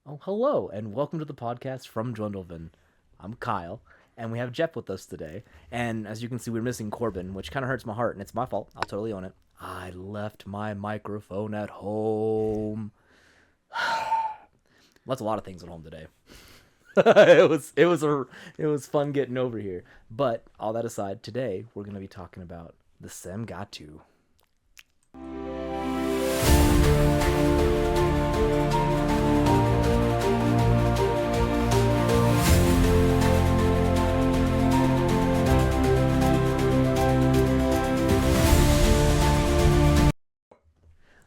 Oh, hello, and welcome to the podcast from Duendelvin. I'm Kyle, and we have Jeff with us today. And as you can see, we're missing Corbin, which kind of hurts my heart, and it's my fault. I'll totally own it. I left my microphone at home. That's a lot of things at home today. it was fun getting over here. But all that aside, today we're going to be talking about the Samgatu.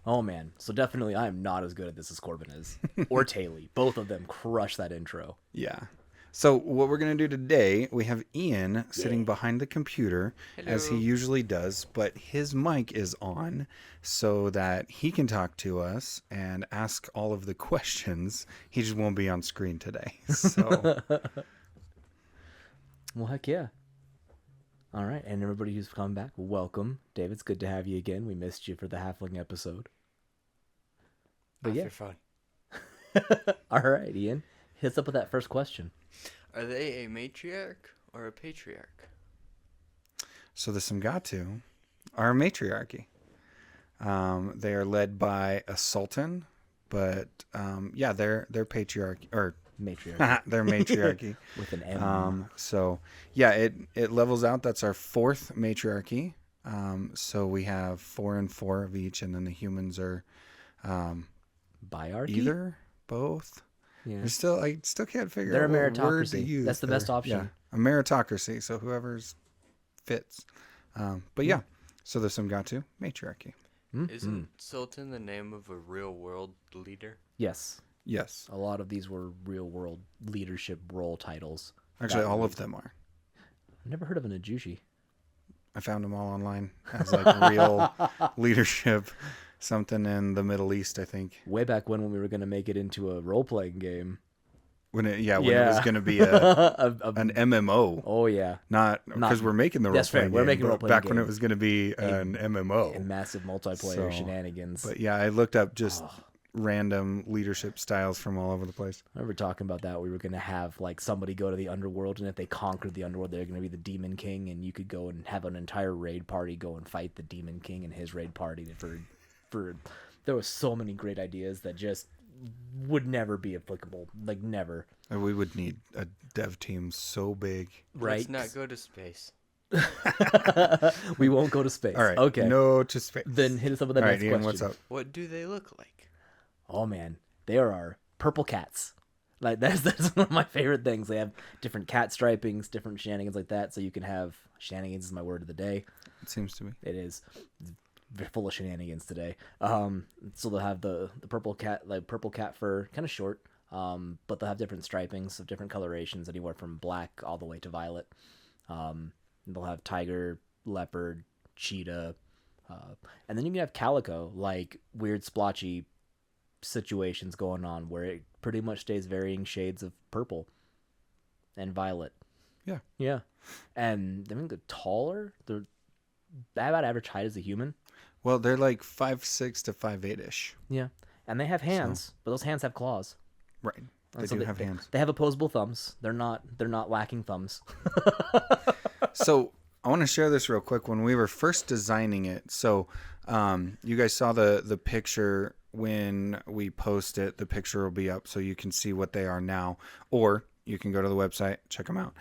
Oh man, so definitely I am not as good at this as Corbin is, or Taylor. Both of them crush that intro. Yeah. So what we're going to do today, we have Ian sitting behind the computer as he Hello. usually does, but his mic is on so that he can talk to us and ask all of the questions. He just won't be on screen today. So Well, heck yeah. All right, and everybody who's come back, welcome. David, it's good to have you again. We missed you for the halfling episode. But yeah. You're fine. All right, Ian, hit us up with that first question. Are they a matriarch or a patriarch? so the Samgatu are a matriarchy. They are led by a sultan, but yeah, they're patriarchy or Matriarch they're matriarchy. with an M. So yeah, it levels out. That's our fourth matriarchy. So we have 4 and 4 of each, and then the humans are Biarchy? either, both. Yeah. I still can't figure They're out a what word to meritocracy. use. That's the best option. Yeah, a meritocracy. So whoever's fits. But yeah, so the Samgatu matriarchy. Isn't Sultan the name of a real world leader? Yes, Yes, a lot of these were real world leadership role titles. actually, That all were- of them are. I've never heard of an Ajushi. I found them all online as like real leadership, something in the Middle East, I think. Way back when we were going to make it into a role playing game. When it was going to be an MMO, Oh, yeah. not because we're making the role That's fair. playing We're game, making a but role-playing back when game. it was going to be an MMO. And massive multiplayer So, shenanigans. But yeah, I looked up just random leadership styles from all over the place. I remember talking about that. We were going to have like somebody go to the underworld, and if they conquered the underworld, they're going to be the Demon King, and you could go and have an entire raid party go and fight the Demon King and his raid party. For there was so many great ideas that just would never be applicable. Like never. And we would need a dev team so big. Right? Let's not go to space. We won't go to space. All right. Okay. No to space. Then hit us up with the All right, next Ian, question. what's up? What do they look like? Oh man, there are purple cats. Like that's one of my favorite things. They have different cat stripings, different shenanigans like that. So you can have shenanigans is my word of the day. It seems to be. It is full of shenanigans today. So they'll have the purple cat, like purple cat fur, kind of short. But they'll have different stripings of different colorations, anywhere from black all the way to violet. They'll have tiger, leopard, cheetah, and then you can have calico, like weird splotchy situations going on where it pretty much stays varying shades of purple and violet. Yeah. And I think they're taller. They're about average height as a human. Well, they're like 5'6" to 5'8" ish. Yeah, and they have hands, but those hands have claws. Right. They And so do have hands. They have opposable thumbs. They're not lacking thumbs. So I want to share this real quick. When we were first designing it, so you guys saw the picture when we post it. The picture will be up so you can see what they are now, or you can go to the website, check them out.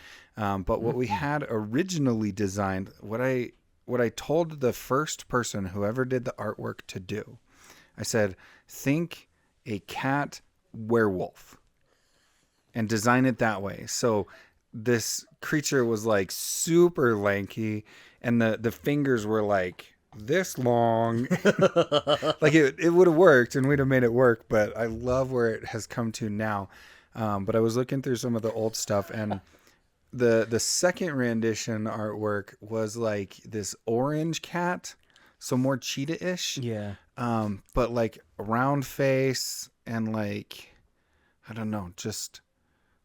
But what we had originally designed, what I told the first person, whoever did the artwork, to do, I said, think a cat werewolf and design it that way. So this creature was like super lanky, and the fingers were like this long. Like it would have worked, and we'd have made it work, but I love where it has come to now. But I was looking through some of the old stuff, and the second rendition artwork was like this orange cat, so more cheetah-ish. Yeah. But like a round face and like, I don't know, just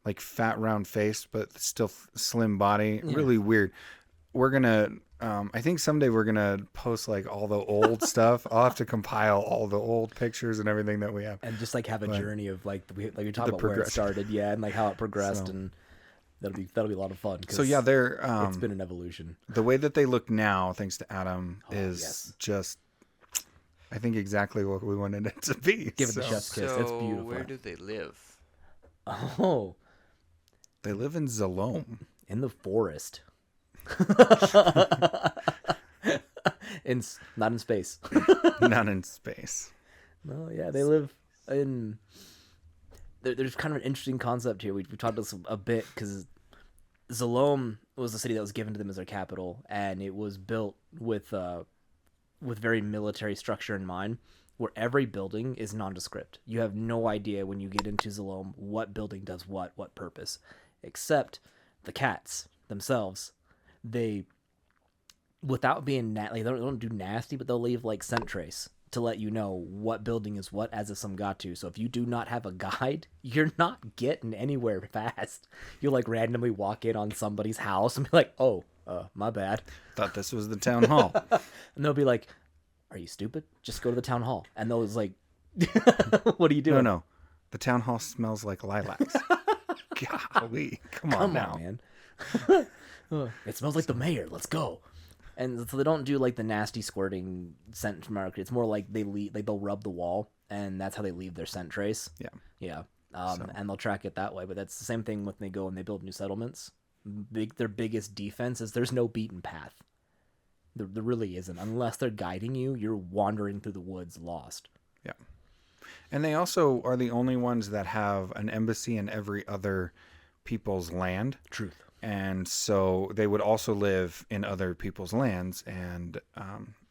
like fat round face, but still slim body. Yeah. Really weird. We're gonna I think someday we're gonna post like all the old stuff. I'll have to compile all the old pictures and everything that we have, and just like have a But journey of like you're talking the about where it progression. started, yeah, and like how it progressed, So- and that'll be a lot of fun. 'Cause So yeah, they're it's been an evolution. the way that they look now, thanks to Adam, Oh, is yes. just I think exactly what we wanted it to be. Give it the So, chef's kiss. It's beautiful. Where do they live? Oh, They live in Zalome. in the forest. Not in space. Not in space. No, yeah, they live in. There's kind of an interesting concept here. We talked about this a bit because Zalome was the city that was given to them as their capital, and it was built with very military structure in mind, where every building is nondescript. You have no idea when you get into Zalome what building does what purpose, except the cats themselves. They, without being they don't do nasty, but they'll leave like scent trace to let you know what building is what as a Samgatu. So if you do not have a guide, you're not getting anywhere fast. You'll like randomly walk in on somebody's house and be like, oh, my bad. Thought this was the town hall. And they'll be like, are you stupid? Just go to the town hall. And those like, what are you doing? No. The town hall smells like lilacs. Golly. Come on now. man. It smells like the mayor. Let's go. And so they don't do like the nasty squirting scent market. It's more like they'll rub the wall, and that's how they leave their scent trace. Yeah. Yeah. And they'll track it that way. But that's the same thing when they go and they build new settlements. Their biggest defense is there's no beaten path. There really isn't. Unless they're guiding you, you're wandering through the woods lost. Yeah. And they also are the only ones that have an embassy in every other people's land. Truth. And so they would also live in other people's lands and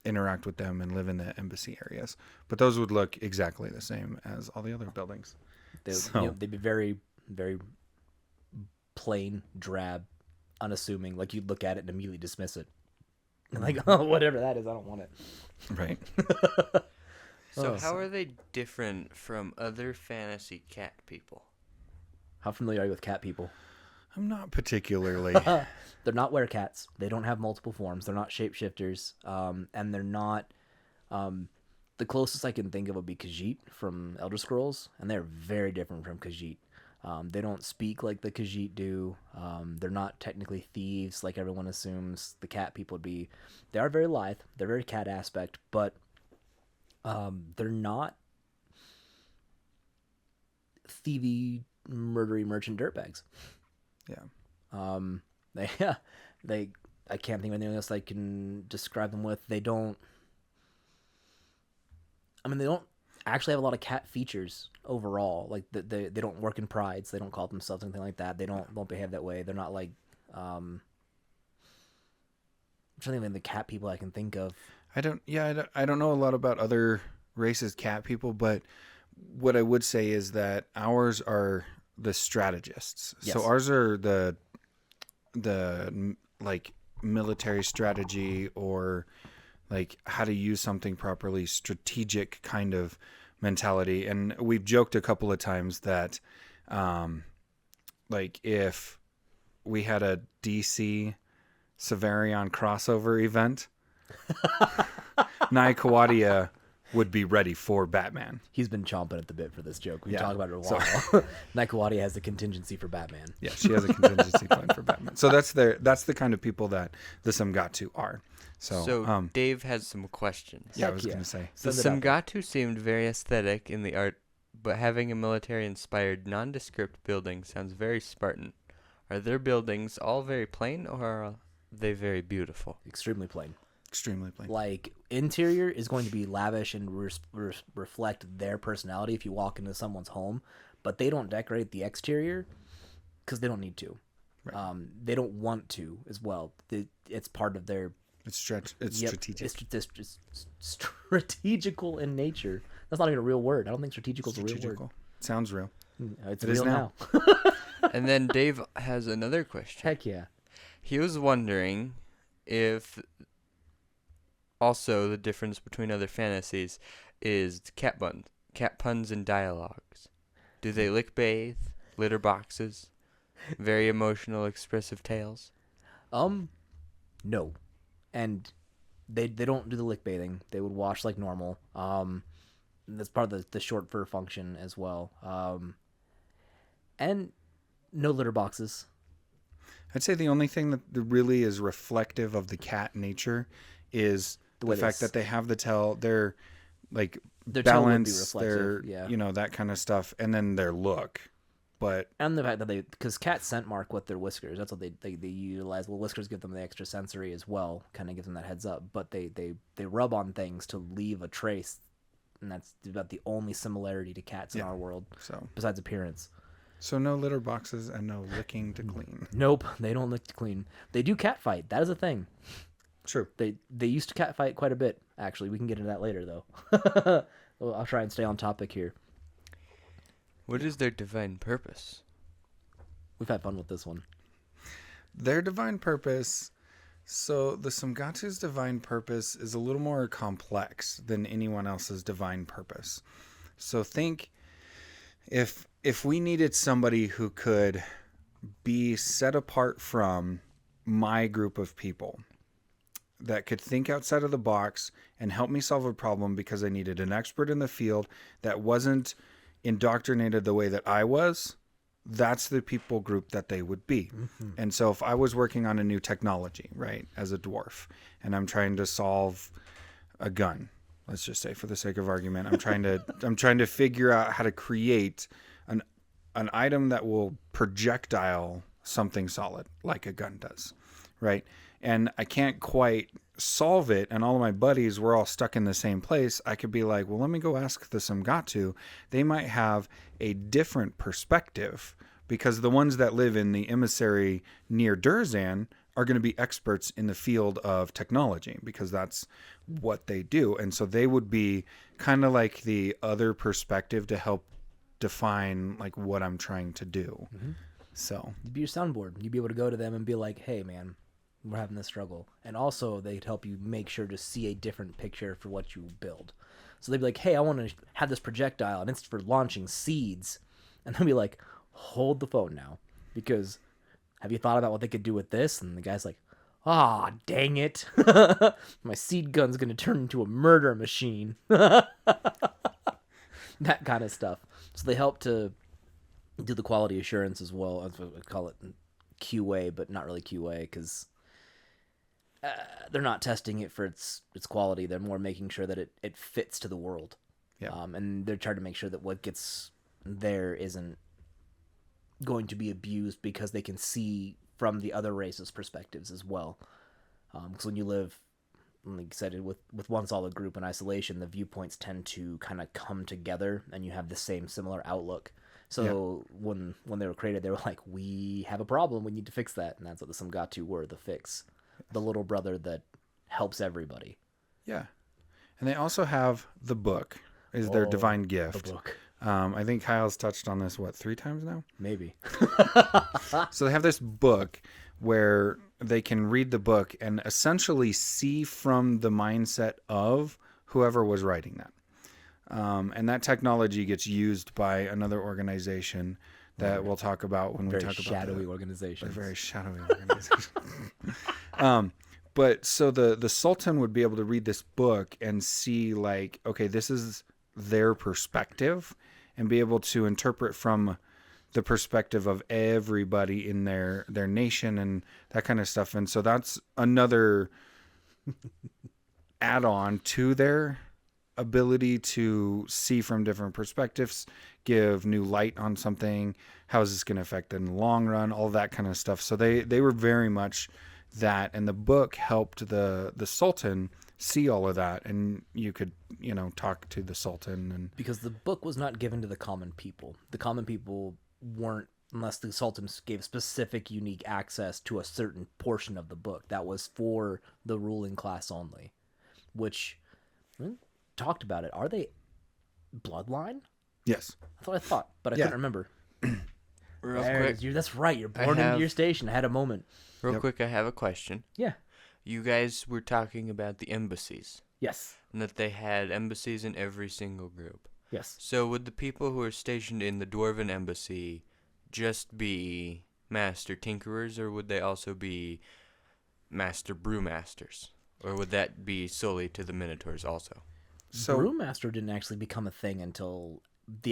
interact with them and live in the embassy areas. But those would look exactly the same as all the other buildings. They'd be very, very plain, drab, unassuming. Like you'd look at it and immediately dismiss it. Like, oh, whatever that is, I don't want it. Right. So how are they different from other fantasy cat people? How familiar are you with cat people? I'm not particularly. They're not werecats. They don't have multiple forms. They're not shapeshifters. And they're not. The closest I can think of would be Khajiit from Elder Scrolls, and they're very different from Khajiit. They don't speak like the Khajiit do. They're not technically thieves like everyone assumes the cat people would be. They are very lithe. They're very cat aspect, but they're not thievy, murdery merchant dirtbags. Yeah. They I can't think of anything else I can describe them with. They don't actually have a lot of cat features overall. Like they don't work in prides. They don't call themselves anything like that. They won't behave that way. They're not like I'm trying to think of the cat people I can think of. I don't know a lot about other races cat people, but what I would say is that ours are the strategists. Yes. So ours are the like military strategy or like how to use something properly, strategic kind of mentality. And we've joked a couple of times that like if we had a DC Savarion crossover event, Nyakawadia would be ready for Batman. He's been chomping at the bit for this joke. We've Yeah. talked about it a while. Nyakawadia has the contingency for Batman. Yeah, she has a contingency plan for Batman. So that's the kind of people that the Samgatu are. So, Dave has some questions. yeah, I Heck was yeah. going to say. The Send it out there. Samgatu seemed very aesthetic in the art, but having a military-inspired, nondescript building sounds very Spartan. Are their buildings all very plain, or are they very beautiful? Extremely plain. Extremely plain. Like interior is going to be lavish and reflect their personality if you walk into someone's home, but they don't decorate the exterior because they don't need to. Right. They don't want to as well. It's part of their. It's strategic. It's strategical in nature. That's not even a real word. I don't think strategical is a real word. Strategical. Sounds real. It's It real is now. And then Dave has another question. Heck yeah. He was wondering if also the difference between other fantasies is cat puns and dialogues. Do they lick bathe, litter boxes, very emotional expressive tales? No. and they don't do the lick bathing. They would wash like normal. That's part of the short fur function as well. And no litter boxes. I'd say the only thing that really is reflective of the cat nature is the fact that they have the tail. They're like Their tail would be balance, reflective, their you know, that kind of stuff, and then their look. But and the fact that because cats scent mark with their whiskers. That's what they utilize. Well, whiskers give them the extra sensory as well, kind of gives them that heads up. But they rub on things to leave a trace, and that's about the only similarity to cats in our world. So besides appearance. So no litter boxes and no licking to clean. Nope, they don't lick to clean. They do cat fight. That is a thing. True. They used to cat fight quite a bit. Actually, we can get into that later though. Well, I'll try and stay on topic here. What is their divine purpose? We've had fun with this one. Their divine purpose. So the Samgatu's divine purpose is a little more complex than anyone else's divine purpose. So think if we needed somebody who could be set apart from my group of people, that could think outside of the box and help me solve a problem because I needed an expert in the field that wasn't indoctrinated the way that I was, that's the people group that they would be. Mm-hmm. And so if I was working on a new technology, right, as a dwarf, and I'm trying to solve a gun, let's just say for the sake of argument, I'm trying to figure out how to create an item that will projectile something solid like a gun does, right? And I can't quite solve it, and all of my buddies were all stuck in the same place. I could be like, well, let me go ask the Samgatu. They might have a different perspective, because the ones that live in the emissary near Durzan are going to be experts in the field of technology, because that's what they do. And so they would be kind of like the other perspective to help define like what I'm trying to do. Mm-hmm. So you'd be your soundboard. You'd be able to go to them and be like, hey man, we're having this struggle. And also they'd help you make sure to see a different picture for what you build. So they'd be like, hey, I want to have this projectile and it's for launching seeds. And they'll be like, hold the phone now, because have you thought about what they could do with this? And the guy's like, ah, dang it. My seed gun's going to turn into a murder machine. That kind of stuff. So they help to do the quality assurance as well. That's what we call it, QA, but not really QA, because they're not testing it for its quality. They're more making sure that it fits to the world. Yeah. And they're trying to make sure that what gets there isn't going to be abused, because they can see from the other races' perspectives as well. Because when you live, like I said, with one solid group in isolation, the viewpoints tend to kind of come together, and you have the similar outlook. So when they were created, they were like, we have a problem, we need to fix that. And that's what the Samgatu were, the fix. The little brother that helps everybody. Yeah. And they also have the book, is their divine gift. The book. I think Kyle's touched on this, 3 times now? Maybe. So they have this book where they can read the book and essentially see from the mindset of whoever was writing that. And that technology gets used by another organization that we'll talk about when we talk about shadowy organization. A very shadowy organization. But so the Sultan would be able to read this book and see like, okay, this is their perspective, and be able to interpret from the perspective of everybody in their nation and that kind of stuff. And so that's another add-on to their ability to see from different perspectives, give new light on something, how is this going to affect in the long run, all that kind of stuff. So they were very much that, and the book helped the Sultan see all of that, and you could, talk to the Sultan. And because the book was not given to the common people. The common people weren't, unless the Sultan gave specific unique access to a certain portion of the book. That was for the ruling class only, which talked about it. Are they bloodline? Yes. That's what I thought, but I couldn't remember. Real quick. That's right. You're born into your station. I had a moment. Real quick, I have a question. Yeah. You guys were talking about the embassies. Yes. And that they had embassies in every single group. Yes. So would the people who are stationed in the Dwarven embassy just be master tinkerers, or would they also be master brewmasters? Or would that be solely to the Minotaurs also? So, Brewmaster didn't actually become a thing until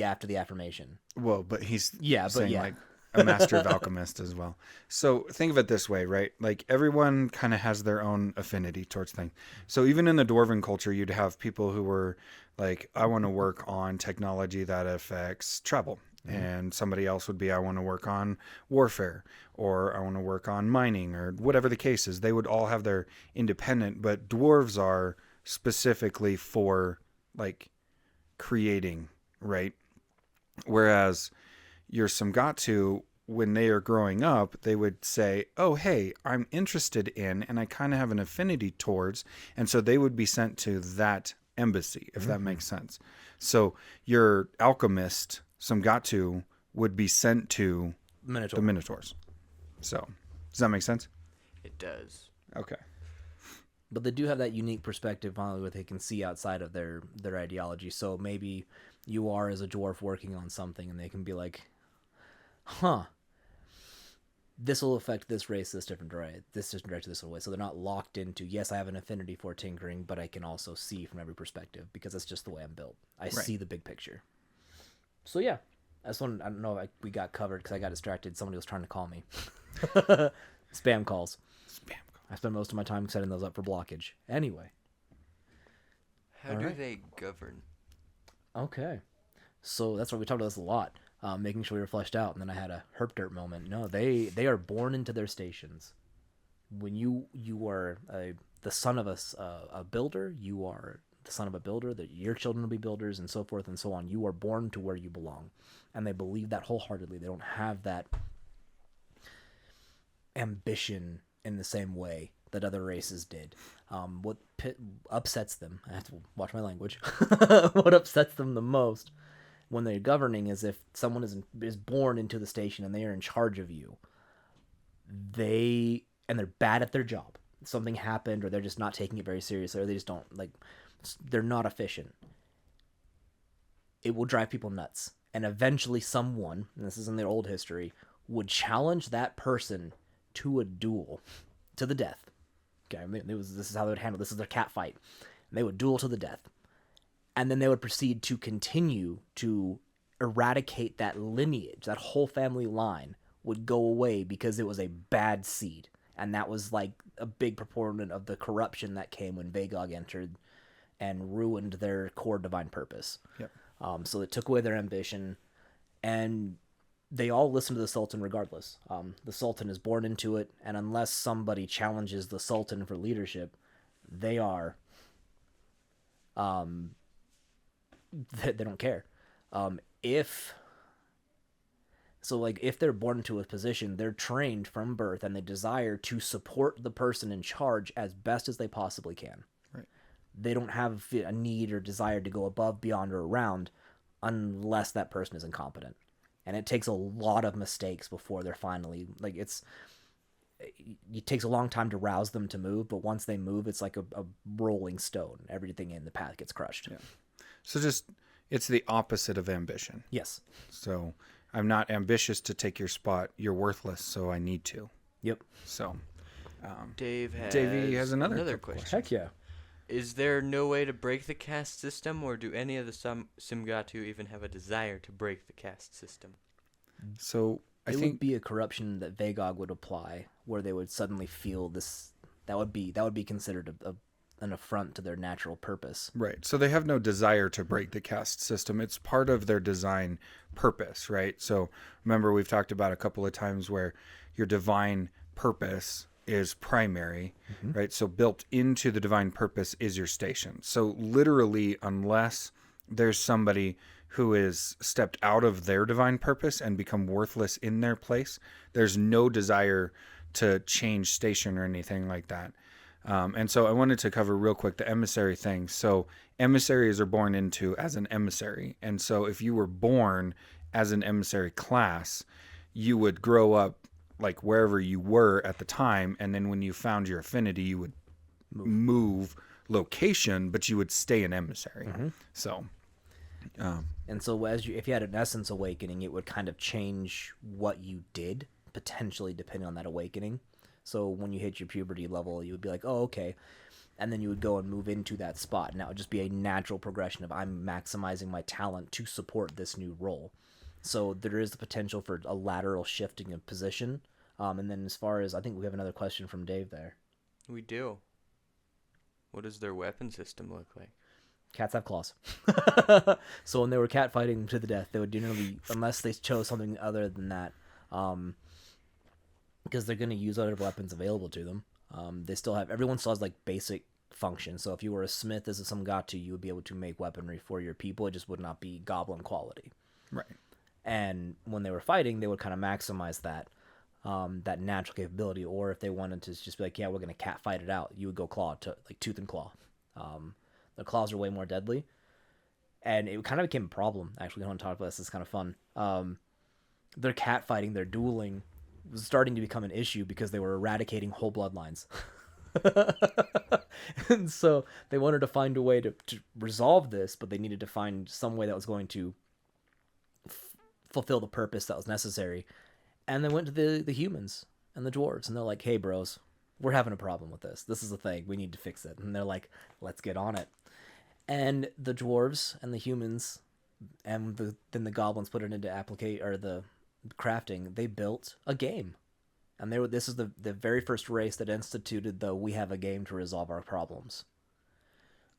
after the affirmation. well, but he's Yeah, but saying yeah. like a master of alchemist as well. So think of it this way, right? Like everyone kind of has their own affinity towards things. So even in the dwarven culture, you'd have people who were like, I want to work on technology that affects travel. And somebody else would be, I want to work on warfare, or I want to work on mining, or whatever the case is. They would all have their independent, but dwarves are specifically for like creating, right? Whereas your Samgatu, when they are growing up, they would say, oh, hey, I'm interested in, and I kind of have an affinity towards. And so they would be sent to that embassy, if that makes sense. So your alchemist, Samgatu, would be sent to Minotaur. the Minotaurs. So does that make sense? It does. Okay. But they do have that unique perspective on what they can see outside of their ideology. So maybe you are, as a dwarf, working on something, and they can be like, huh, this will affect this race this different direction, this way. So they're not locked into, yes, I have an affinity for tinkering, but I can also see from every perspective, because that's just the way I'm built. I see the big picture. So yeah, that's one. I don't know if we got covered because I got distracted. Somebody was trying to call me. Spam calls. I spend most of my time setting those up for blockage. Anyway. How do they govern? Okay. So that's why we talked about this a lot. Making sure we were fleshed out, and then I had a herp dirt moment. No, they are born into their stations. When you are the son of a builder, you are the son of a builder, that your children will be builders, and so forth and so on. You are born to where you belong. And they believe that wholeheartedly. They don't have that ambition in the same way that other races did. What upsets them, I have to watch my language, what upsets them the most when they're governing is if someone is born into the station and they are in charge of you, and they're bad at their job. Something happened, or they're just not taking it very seriously, or they just don't, they're not efficient. It will drive people nuts. And eventually someone, and this is in their old history, would challenge that person to a duel to the death. Okay, this is how they would handle it. This is their cat fight. And they would duel to the death. And then they would proceed to continue to eradicate that lineage. That whole family line would go away because it was a bad seed. And that was like a big proponent of the corruption that came when Vagog entered and ruined their core divine purpose. Yep. So it took away their ambition, and they all listen to the Sultan regardless. The Sultan is born into it, and unless somebody challenges the Sultan for leadership, they are... they don't care. If they're born into a position, they're trained from birth, and they desire to support the person in charge as best as they possibly can. Right. They don't have a need or desire to go above, beyond, or around unless that person is incompetent. And it takes a lot of mistakes before they're finally, it takes a long time to rouse them to move, but once they move, it's like a rolling stone. Everything in the path gets crushed. Yeah. So it's the opposite of ambition. Yes. So I'm not ambitious to take your spot. You're worthless, so I need to. Yep. So Davey has another question. question. Heck yeah. Is there no way to break the caste system, or do any of the Samgatu even have a desire to break the caste system? So I It think would be a corruption that Vagog would apply, where they would suddenly feel this. That would be considered an affront to their natural purpose. right. So they have no desire to break the caste system. It's part of their design purpose, right? So remember, we've talked about a couple of times where your divine purpose is primary, right? So built into the divine purpose is your station. So literally, unless there's somebody who is stepped out of their divine purpose and become worthless in their place, there's no desire to change station or anything like that. And so I wanted to cover real quick the emissary thing. So emissaries are born into as an emissary. And so if you were born as an emissary class, you would grow up like wherever you were at the time. And then when you found your affinity, you would move location, but you would stay an emissary. So... And so if you had an essence awakening, it would kind of change what you did, potentially depending on that awakening. So when you hit your puberty level, you would be like, oh, okay. and then you would go and move into that spot. And that would just be a natural progression of I'm maximizing my talent to support this new role. So there is the potential for a lateral shifting of position. And then as far as, I think we have another question from Dave there. We do. What does their weapon system look like? Cats have claws. So when they were cat fighting to the death, they would generally, unless they chose something other than that, because they're going to use other weapons available to them. They still have, everyone still has like basic function. So if you were a smith as a Samgatu, you would be able to make weaponry for your people. It just would not be goblin quality. Right. And when they were fighting, they would kind of maximize that natural capability. Or if they wanted to just be like, yeah, we're going to cat fight it out, you would go claw to like tooth and claw. The claws are way more deadly. And it kind of became a problem. Actually, I want to talk about this. It's kind of fun. Their cat fighting, their dueling was starting to become an issue because they were eradicating whole bloodlines. And so they wanted to find a way to resolve this, but they needed to find some way that was going to fulfill the purpose that was necessary. And they went to the humans and the dwarves, and they're like, hey bros, we're having a problem with this. This is a thing. We need to fix it. And they're like, let's get on it. And the dwarves and the humans and then the goblins put it into the crafting. They built a game. And this is the very first race that instituted the we have a game to resolve our problems.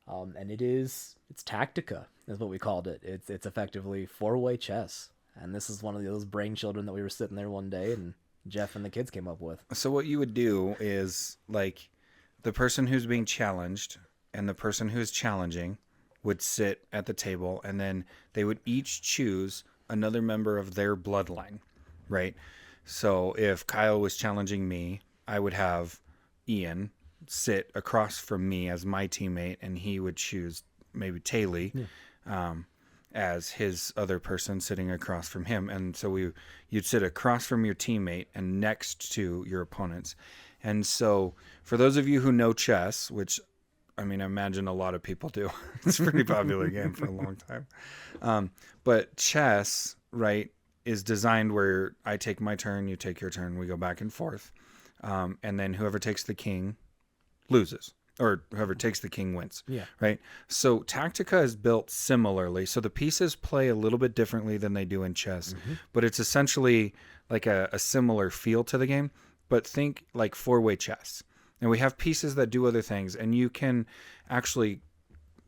And it's Tactica is what we called it. It's effectively 4-way chess. And this is one of those brain children that we were sitting there one day and Jeff and the kids came up with. So what you would do is, like, the person who's being challenged and the person who's challenging would sit at the table, and then they would each choose another member of their bloodline, right? So if Kyle was challenging me, I would have Ian sit across from me as my teammate, and he would choose maybe Taylor as his other person sitting across from him. And so you'd sit across from your teammate and next to your opponents. And so for those of you who know chess, which I mean, I imagine a lot of people do. It's a pretty popular game for a long time. But chess, right, is designed where I take my turn, you take your turn, we go back and forth. And then whoever takes the king loses, or whoever takes the king wins. Yeah. Right. So Tactica is built similarly. So the pieces play a little bit differently than they do in chess, but it's essentially like a similar feel to the game. But think like 4-way chess. And we have pieces that do other things, and you can actually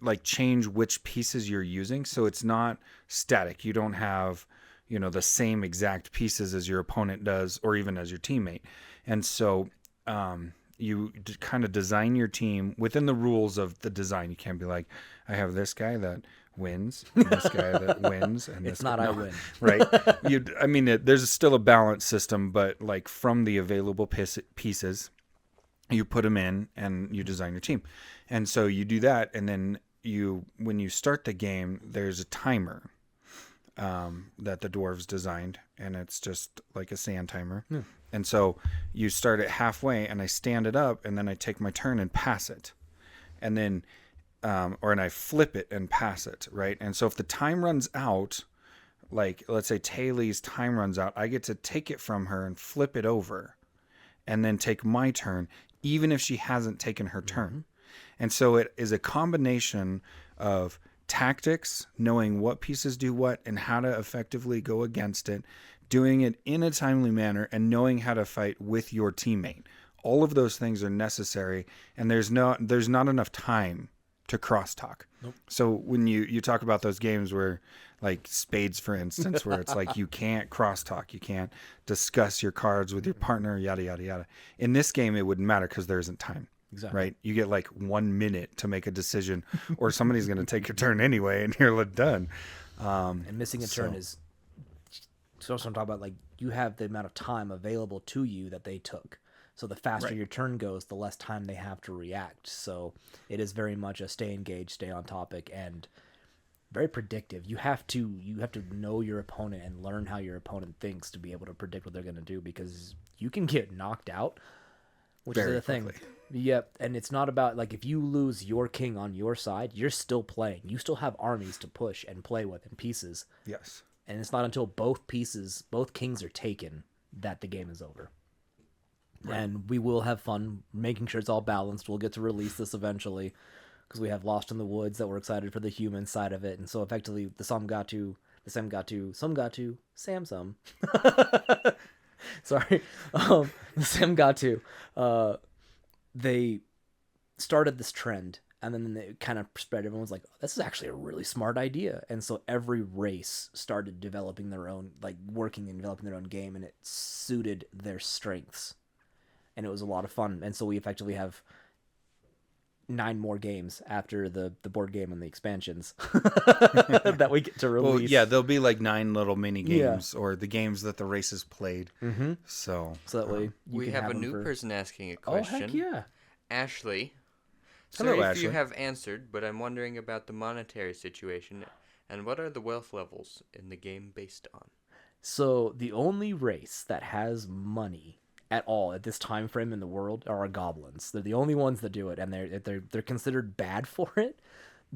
like change which pieces you're using. So it's not static. You don't have, the same exact pieces as your opponent does, or even as your teammate. And so, you kind of design your team within the rules of the design. You can't be like, I have this guy that wins, and this guy that wins, and It's this not guy, I win. Right? There's still a balance system, but like from the available pieces, you put them in and you design your team. And so you do that, and then when you start the game, there's a timer that the dwarves designed, and it's just like a sand timer. Yeah. And so you start it halfway, and I stand it up, and then I take my turn and pass it. And then, and I flip it and pass it, right? And so if the time runs out, like let's say Taylor's time runs out, I get to take it from her and flip it over and then take my turn, even if she hasn't taken her turn. And so it is a combination of tactics, knowing what pieces do what and how to effectively go against it, doing it in a timely manner, and knowing how to fight with your teammate. All of those things are necessary, and there's not enough time to crosstalk. Nope. So when you talk about those games where, like Spades, for instance, where it's like you can't crosstalk, you can't discuss your cards with your partner, yada, yada, yada. In this game, it wouldn't matter because there isn't time. Exactly. Right? You get like 1 minute to make a decision, or somebody's going to take your turn anyway, and you're done. And missing a turn is... So I'm talking about, like, you have the amount of time available to you that they took. So the faster your turn goes, the less time they have to react. So it is very much a stay engaged, stay on topic, and very predictive. You have to know your opponent and learn how your opponent thinks to be able to predict what they're going to do, because you can get knocked out, which is the thing. Yep, and it's not about, like, if you lose your king on your side, you're still playing. You still have armies to push and play with and pieces. Yes. And it's not until both kings are taken that the game is over. And we will have fun making sure it's all balanced. We'll get to release this eventually because we have Lost in the Woods that we're excited for the human side of it. And so effectively the Samsung. Sorry. The Samgatu, they started this trend and then it kind of spread. Everyone's like, this is actually a really smart idea. And so every race started developing their own, like working and developing their own game, and it suited their strengths. And it was a lot of fun. And so we effectively have 9 more games after the board game and the expansions that we get to release. Well, yeah, there'll be like 9 little mini games or the games that the races played. Mm-hmm. So that way we have a new person asking a question. Oh, heck yeah. Ashley. Hello, Sorry if Ashley. you have answered, but I'm wondering about the monetary situation and what are the wealth levels in the game based on? So the only race that has money at all at this time frame in the world are goblins. They're the only ones that do it, and they're considered bad for it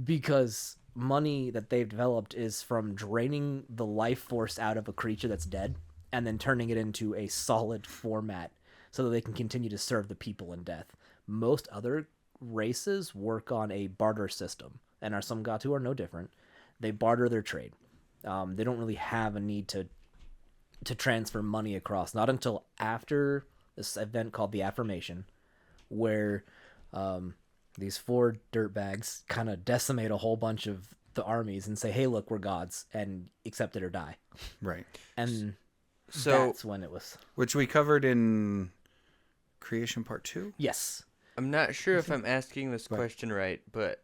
because money that they've developed is from draining the life force out of a creature that's dead and then turning it into a solid format so that they can continue to serve the people in death. Most other races work on a barter system, and our Samgatu are no different. They barter their trade. They don't really have a need to transfer money across, not until after this event called the Affirmation, where these 4 dirtbags kind of decimate a whole bunch of the armies and say, hey, look, we're gods, and accept it or die. Right. And So that's when it was. Which we covered in Creation Part 2? Yes. I'm not sure if I'm asking this question right, but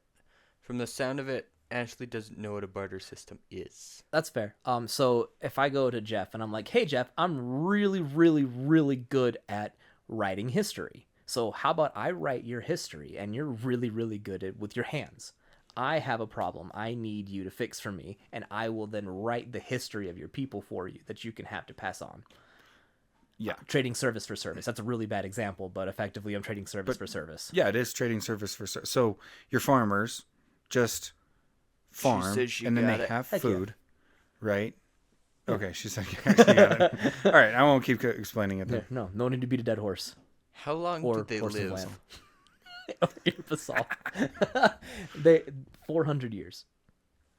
from the sound of it, Ashley doesn't know what a barter system is. That's fair. So if I go to Jeff and I'm like, hey, Jeff, I'm really, really, really good at writing history. So how about I write your history and you're really, really good at with your hands. I have a problem I need you to fix for me, and I will then write the history of your people for you that you can have to pass on. Yeah. Trading service for service. That's a really bad example, but effectively I'm trading service for service. Yeah, it is trading service for service. So your farmers just farm, says she and then got they it. have Heck yeah. food, right? Okay, she said she got it. All right, I won't keep explaining it then. Yeah, no need to beat a dead horse. How long Or did they horse of live? land. Ear basalt. They 400 years.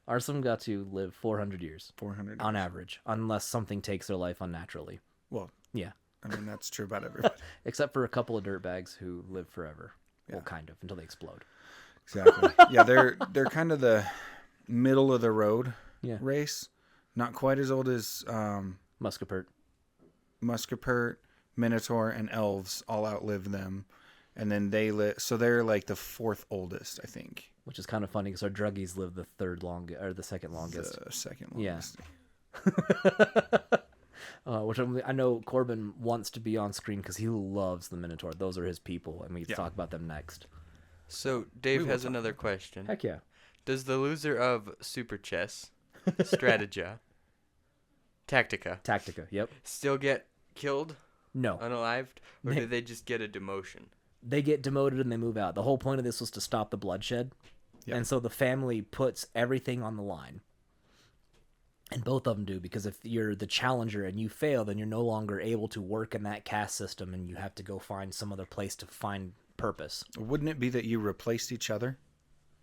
Our Samgatu live 400 years 400. on average, unless something takes their life unnaturally. Well, Yeah, I mean, that's true about everybody. except for a couple of dirtbags who live forever. Yeah. Well, kind of, until they explode. Exactly. Yeah, they're kind of the middle of the road Yeah. race. Not quite as old as Muscapert. Muscapert, Minotaur, and Elves all outlived them. And then they so they're like the 4th oldest, I think. Which is kind of funny because our druggies live the third longest, or the second longest. The second Yeah. longest. Which I know Corbin wants to be on screen because he loves the Minotaur. Those are his people, and we can talk about them next. So Dave has another question. Heck yeah. Does the loser of Super Chess, Strategia, Tactica, yep. still get killed, No. unalived, or They- do they just get a demotion? They get demoted and they move out. The whole point of this was to stop the bloodshed. Yep. And so the family puts everything on the line. And both of them do, because if you're the challenger and you fail, then you're no longer able to work in that caste system and you have to go find some other place to find purpose. Wouldn't it be that you replaced each other?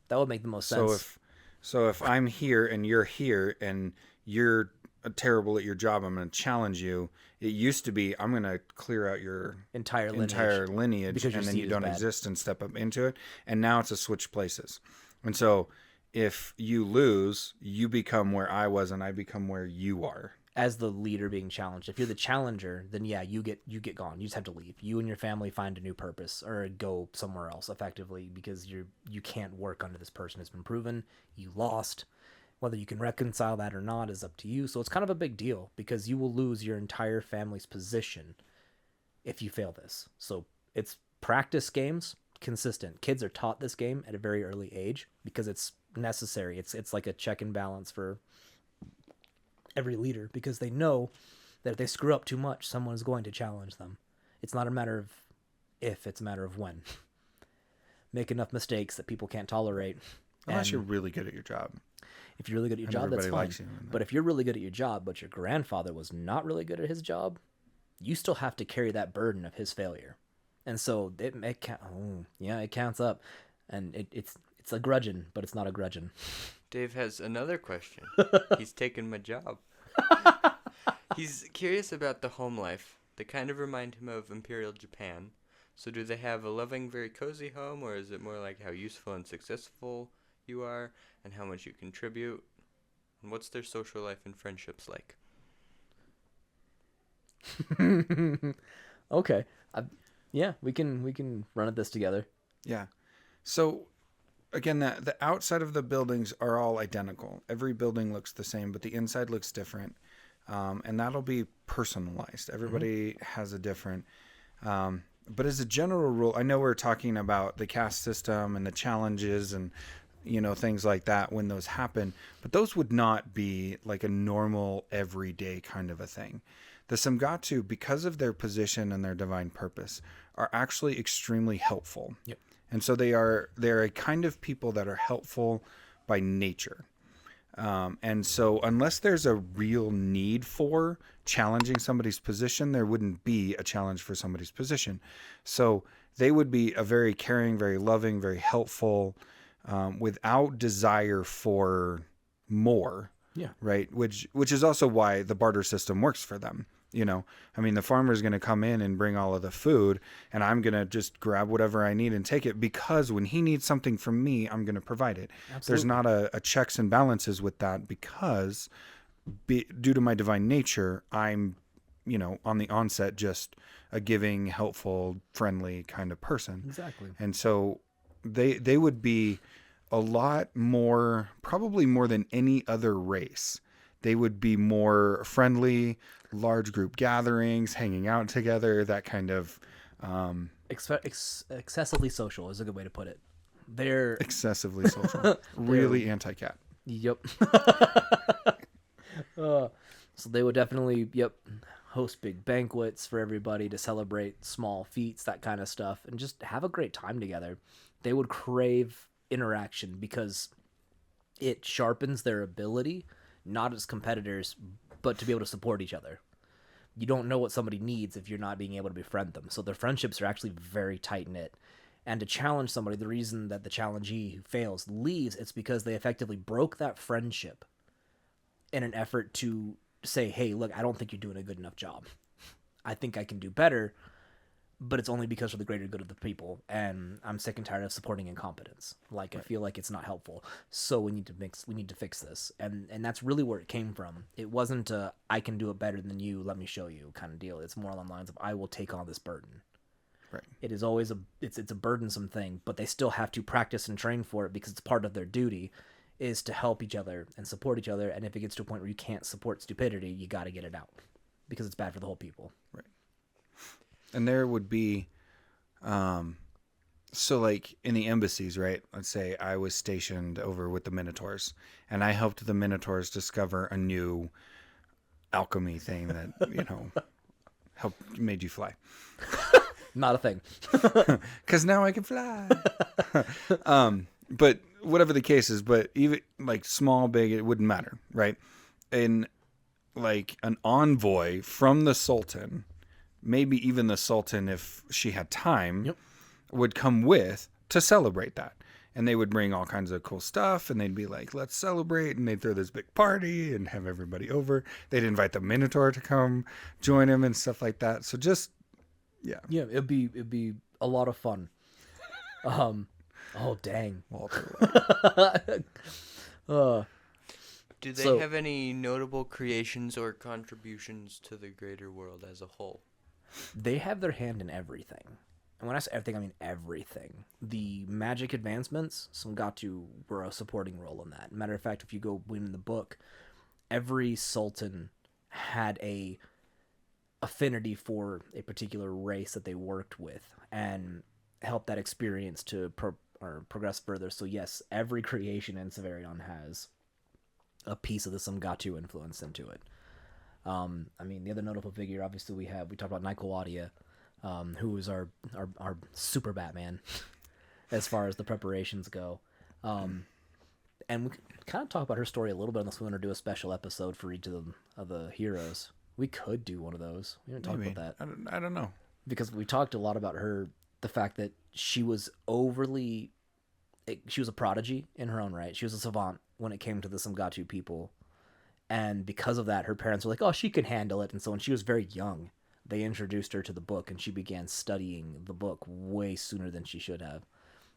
That would make the most sense. So if I'm here and you're here and you're terrible at your job, I'm going to challenge you. It used to be I'm going to clear out your Entire lineage Because your and then seed you is don't bad. exist and step up into it. And now it's a switch places. And so if you lose, you become where I was and I become where you are. As the leader being challenged. If you're the challenger, then yeah, you get gone. You just have to leave. You and your family find a new purpose or go somewhere else effectively, because you can't work under this person. It's been proven. You lost. Whether you can reconcile that or not is up to you. So it's kind of a big deal, because you will lose your entire family's position if you fail this. So it's practice games, consistent. Kids are taught this game at a very early age because it's necessary. It's like a check and balance for every leader, because they know that if they screw up too much, someone is going to challenge them. It's not a matter of if, it's a matter of when. Make enough mistakes that people can't tolerate. Unless and you're really good at your job. if you're really good at your and job, that's everybody fine. likes you and But if you're really good at your job, but your grandfather was not really good at his job, you still have to carry that burden of his failure. And so it counts up. And it's a grudging, but it's not a grudging. Dave has another question. He's taken my job. He's curious about the home life. They kind of remind him of Imperial Japan. So do they have a loving, very cozy home, or is it more like how useful and successful you are and how much you contribute? And what's their social life and friendships like? Okay. Yeah, we can run at this together. Yeah. So again, the outside of the buildings are all identical. Every building looks the same, but the inside looks different. And that'll be personalized. Everybody has a different, but as a general rule, I know we're talking about the caste system and the challenges and, things like that when those happen, but those would not be like a normal everyday kind of a thing. The Samgatu, because of their position and their divine purpose, are actually extremely helpful. Yep. And so they're a kind of people that are helpful by nature. And so unless there's a real need for challenging somebody's position, there wouldn't be a challenge for somebody's position. So they would be a very caring, very loving, very helpful, without desire for more. Yeah. Right. Which is also why the barter system works for them. The farmer's going to come in and bring all of the food, and I'm going to just grab whatever I need and take it, because when he needs something from me, I'm going to provide it. Absolutely. There's not a checks and balances with that, because due to my divine nature, I'm, on the onset, just a giving, helpful, friendly kind of person. Exactly. And so they would be a lot more, probably more than any other race. They would be more friendly, large group gatherings, hanging out together, that kind of... excessively social is a good way to put it. They're... Excessively social. Really anti-cat. Yep. So they would definitely, host big banquets for everybody to celebrate small feats, that kind of stuff, and just have a great time together. They would crave interaction because it sharpens their ability, not as competitors, but to be able to support each other. You don't know what somebody needs if you're not being able to befriend them. So their friendships are actually very tight-knit. And to challenge somebody, the reason that the challengee who fails leaves, it's because they effectively broke that friendship in an effort to say, hey, look, I don't think you're doing a good enough job. I think I can do better, but it's only because of the greater good of the people, and I'm sick and tired of supporting incompetence. Like, right. I feel like it's not helpful. So we need to fix this. And that's really where it came from. It wasn't a, I can do it better than you, let me show you kind of deal. It's more along the lines of, I will take on this burden. Right. It is always it's a burdensome thing, but they still have to practice and train for it because it's part of their duty is to help each other and support each other. And if it gets to a point where you can't support stupidity, you got to get it out because it's bad for the whole people. Right. And there would be, so like in the embassies, right? Let's say I was stationed over with the Minotaurs, and I helped the Minotaurs discover a new alchemy thing that, made you fly. Not a thing. Because now I can fly. But whatever the case is, but even like small, big, it wouldn't matter, right? And like an envoy from the Sultan, maybe even the Sultan, if she had time, would come with to celebrate that. And they would bring all kinds of cool stuff, and they'd be like, let's celebrate. And they'd throw this big party and have everybody over. They'd invite the Minotaur to come join him and stuff like that. So just, yeah. Yeah, it'd be a lot of fun. Oh, dang. Walter. Do they have any notable creations or contributions to the greater world as a whole? They have their hand in everything. And when I say everything, I mean everything. The magic advancements, Samgatu were a supporting role in that. Matter of fact, if you go in the book, every sultan had a affinity for a particular race that they worked with and helped that experience to progress further. So yes, every creation in Savarion has a piece of the Samgatu influence into it. The other notable figure, obviously, we talked about Nyquadia, who is our super Batman as far as the preparations go. And we kind of talk about her story a little bit unless we want to do a special episode for each of the heroes. We could do one of those. We haven't talked Maybe. about that. I don't know. Because we talked a lot about her, the fact that she was she was a prodigy in her own right. She was a savant when it came to the Samgatu people. And because of that, her parents were like, oh, she can handle it. And so when she was very young, they introduced her to the book, and she began studying the book way sooner than she should have,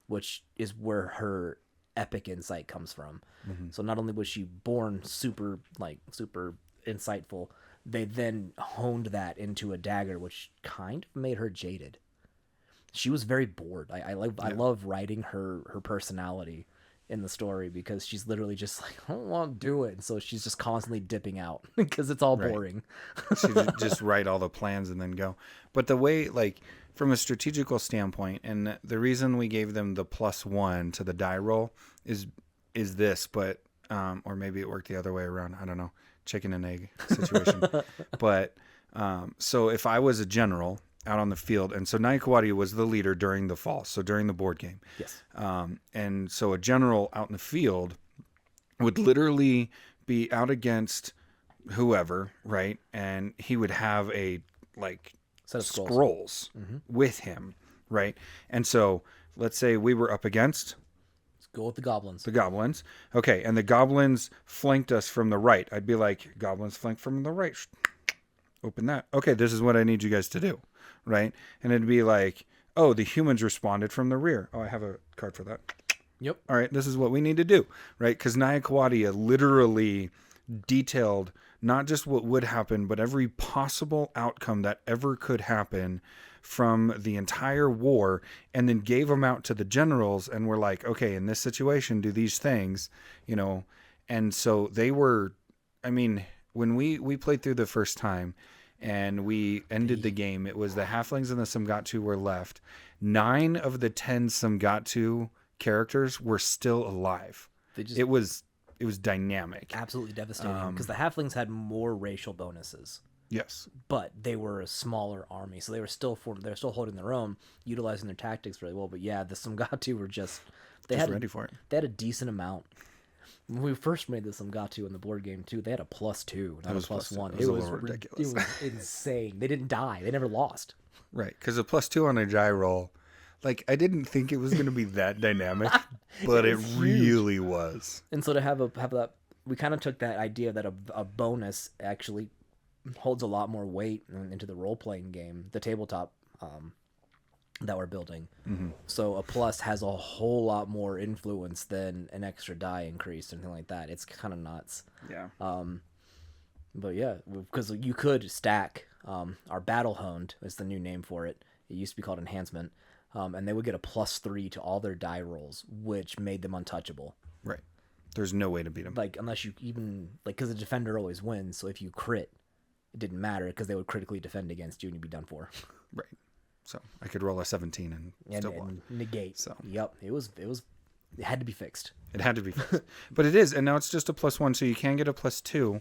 which is where her epic insight comes from. Mm-hmm. So not only was she born super insightful, they then honed that into a dagger, which kind of made her jaded. She was very bored. I love writing her personality in the story, because she's literally just like, I don't want to do it. And so she's just constantly dipping out because it's all boring. She just write all the plans and then go. But the way, like, from a strategical standpoint, and the reason we gave them the +1 to the die roll is this, but or maybe it worked the other way around. I don't know. Chicken and egg situation. But so if I was a general out on the field, and so Nayakawadi was the leader during the fall, so during the board game. Yes. And so a general out in the field would literally be out against whoever, right? And he would have a set of scrolls with him, right? And so let's say we were up against. Let's go with the goblins. The goblins. Okay, and the goblins flanked us from the right. I'd be like, goblins flank from the right. Open that. Okay, this is what I need you guys to do, right? And it'd be like, oh, the humans responded from the rear. Oh, I have a card for that. Yep. All right, this is what we need to do, right? Because Nayakawadi literally detailed not just what would happen, but every possible outcome that ever could happen from the entire war, and then gave them out to the generals, and were like, okay, in this situation, do these things, and so they were, I mean, when we played through the first time and we ended the game, it was the halflings and the Samgatu were left. 9 of the 10 Samgatu characters were still alive. It was dynamic. Absolutely devastating, because the halflings had more racial bonuses. Yes. But they were a smaller army, so they were still holding their own, utilizing their tactics really well. But yeah, the Samgatu were just ready for it. They had a decent amount. When we first made the Samgatu in the board game too, they had a +2, not a +1. It was ridiculous. It was insane. They didn't die. They never lost. Right, because a +2 on a die roll, I didn't think it was going to be that dynamic, but it really was. And so to have that, we kind of took that idea that a bonus actually holds a lot more weight into the role playing game, the tabletop that we're building. Mm-hmm. So a plus has a whole lot more influence than an extra die increase or anything like that. It's kind of nuts. Yeah. But yeah, because you could stack our battle honed is the new name for it. It used to be called enhancement. And they would get a +3 to all their die rolls, which made them untouchable. Right. There's no way to beat them. Unless you even because the defender always wins. So if you crit, it didn't matter because they would critically defend against you and you'd be done for. Right. So I could roll a 17 and still block. And negate. So yep, it had to be fixed. It had to be fixed. But it is, and now it's just a +1, so you can get a +2,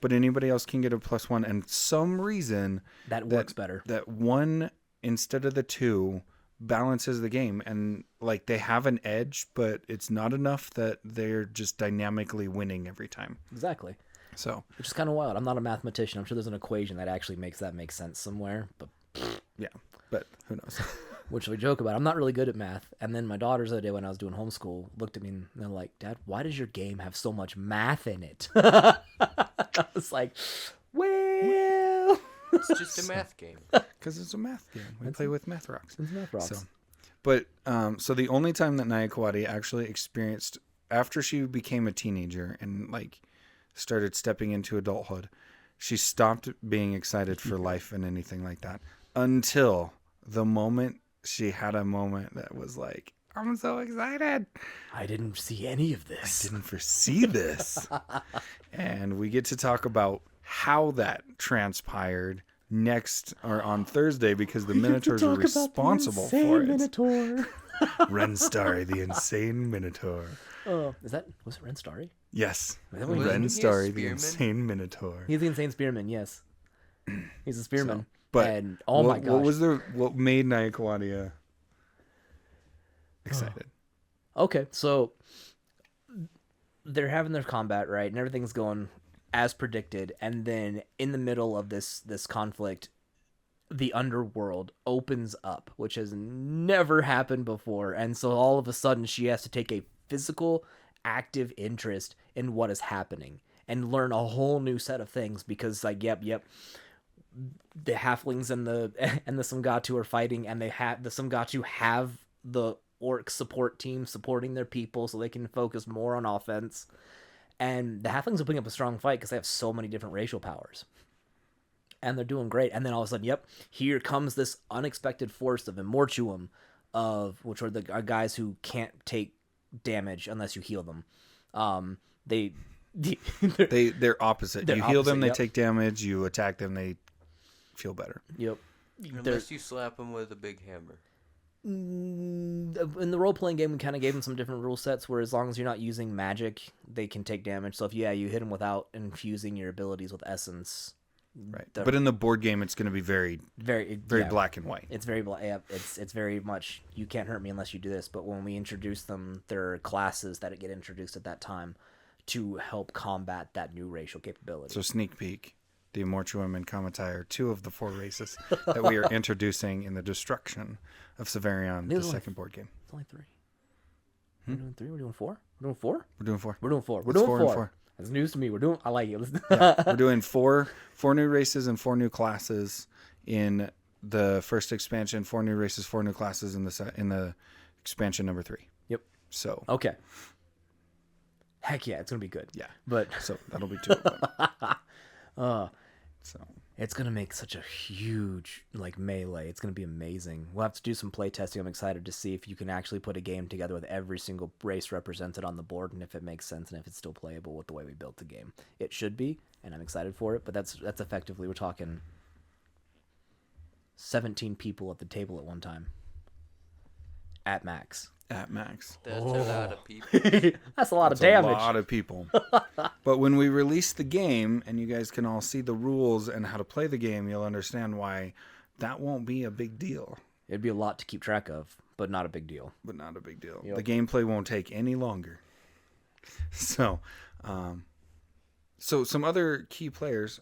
but anybody else can get a +1. And some reason that works better. That 1 instead of the 2 balances the game, and they have an edge, but it's not enough that they're just dynamically winning every time. Exactly. So, which is kind of wild. I'm not a mathematician. I'm sure there's an equation that actually makes that make sense somewhere, but yeah, but who knows? Which we joke about. I'm not really good at math. And then my daughters the other day when I was doing homeschool looked at me and they're like, Dad, why does your game have so much math in it? I was like, well, it's just a math game. Because it's a math game. We play with math rocks. It's math rocks. So, but so the only time that Nayakawadi actually experienced, after she became a teenager and started stepping into adulthood, she stopped being excited for life and anything like that until the moment she had a moment that was like, I'm so excited. I didn't see any of this. I didn't foresee this. And we get to talk about how that transpired next or on Thursday, because the Minotaurs are responsible for it. Minotaur. Renstarry, the insane Minotaur. Oh, was it Renstarry? Yes. Wasn't Renstarry, he a the spearman? insane Minotaur. He's the insane spearman, yes. He's a spearman. So, but and my gosh. What made Nayakawadi excited? Okay, so they're having their combat, right? And everything's going as predicted, and then in the middle of this conflict, the underworld opens up, which has never happened before, and so all of a sudden she has to take a physical, active interest in what is happening and learn a whole new set of things because, like, yep, the halflings and the Samgatu are fighting, and the Samgatu have the orc support team supporting their people so they can focus more on offense. And the halflings are putting up a strong fight because they have so many different racial powers. And they're doing great. And then all of a sudden, yep, here comes this unexpected force of Immortuum, which are the guys who can't take damage unless you heal them. They're opposite. They're You heal opposite, them, they yep. take damage. You attack them, they feel better. Yep. Unless you slap them with a big hammer. In the role-playing game, we kind of gave them some different rule sets where as long as you're not using magic, they can take damage. So if you hit them without infusing your abilities with essence, Right. But in the board game, it's going to be very yeah, black and white. It's very yeah, it's very much you can't hurt me unless you do this. But when we introduce them, there are classes that get introduced at that time to help combat that new racial capability. So sneak peek. The Immortuum and Kamatai are 2 of the 4 races that we are introducing in the destruction of Savarion, the second board game. It's only 3. We're doing 3? We're doing 4? We're doing 4? We're doing 4. We're doing 4. We're It's doing 4 4. and 4. That's news to me. I like it. We're doing 4 new races and 4 new classes in the first expansion. 4 new races, 4 new classes in the expansion number 3. Yep. So Okay. Heck yeah, it's gonna be good. yeah, But so that'll be 2 of them. So it's gonna make such a huge melee. It's gonna be amazing. We'll have to do some play testing. I'm excited to see if you can actually put a game together with every single race represented on the board, and if it makes sense and if it's still playable with the way we built the game. It should be, and I'm excited for it. But that's effectively, we're talking 17 people at the table at one time, at max. at max. That's a lot of people. That's a lot of That's damage. a lot of people. But when we release the game and you guys can all see the rules and how to play the game, you'll understand why that won't be a big deal. It'd be a lot to keep track of, but not a big deal. But not a big deal. Yep. The gameplay won't take any longer. So, so some other key players,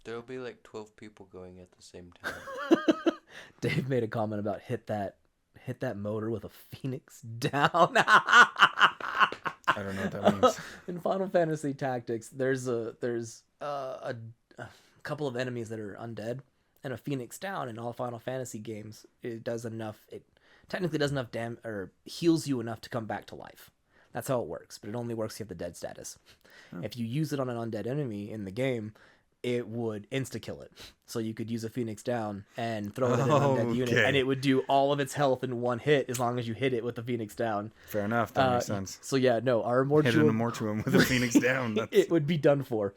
There'll be like 12 people going at the same time. Dave made a comment about hit that motor with a phoenix down. I don't know what that means. In Final Fantasy Tactics, there's a couple of enemies that are undead, and a phoenix down in all Final Fantasy games. It does enough. It technically does enough damage or heals you enough to come back to life. That's how it works, but it only works if you have the dead status. Oh. If you use it on an undead enemy in the game, it would insta-kill it. So you could use a Phoenix down and throw it at an undead unit, and it would do all of its health in one hit as long as you hit it with the Phoenix down. Fair enough. That makes sense. So yeah, no, our Immortuum... Hit an Immortuum with a Phoenix down. It would be done for.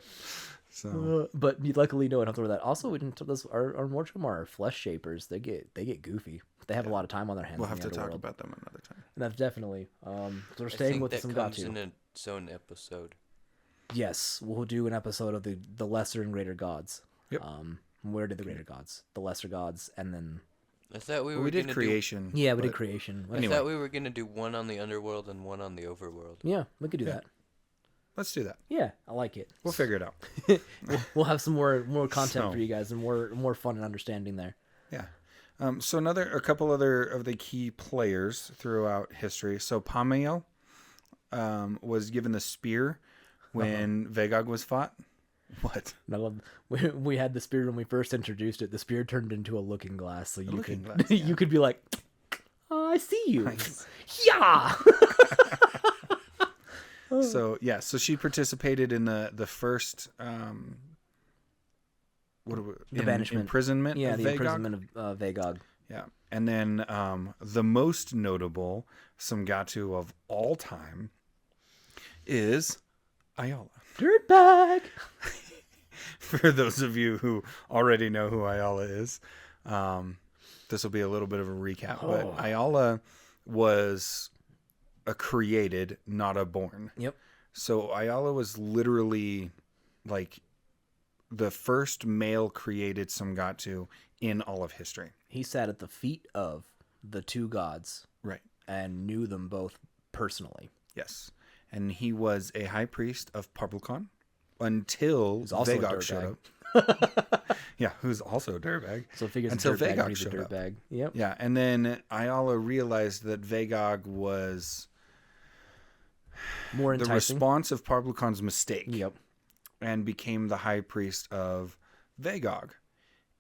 So. But luckily, no, I don't have to worry about that. Also, we didn't our Immortuum are flesh shapers. They get goofy. They have a lot of time on their hands. We'll have to talk about them another time. And that's definitely... so we're staying with some Samgatu. In its own episode. Yes, we'll do an episode of the lesser and greater gods. Yep. Where did the greater gods, the lesser gods, and then I thought we did creation. Yeah, we did creation. I thought we were gonna do one on the underworld and one on the overworld. Yeah, we could do that. Let's do that. Yeah, I like it. We'll figure it out. We'll have some more content for you guys and more fun and understanding there. Yeah. So a couple other of the key players throughout history. So Pamiel was given the spear when Vegog was fought. What? We had the spear when we first introduced it. The spear turned into a looking glass, so you could glass, yeah. you could be like, oh, "I see you." Nice. Yeah. So she participated in the first banishment, imprisonment. Yeah, of the Vegog? imprisonment of Vegog. Yeah, and then the most notable Samgatu of all time is Ayala. Dirtbag. For those of you who already know who Ayala is, this will be a little bit of a recap. But Ayala was a created, not a born. Yep. So Ayala was literally like the first male created Samgatu in all of history. He sat at the feet of the two gods, Right. and knew them both personally. Yes. And he was a high priest of Parbulkon, until Who's also a Vagog showed dirtbag. up. Yeah, who's also a dirtbag. So it figures Until a dirtbag, Vagog but he's a showed up. dirtbag. Yep. Yeah, and then Ayala realized that Vagog was More the enticing. response of Parblucon's mistake. Yep. And became the high priest of Vagog.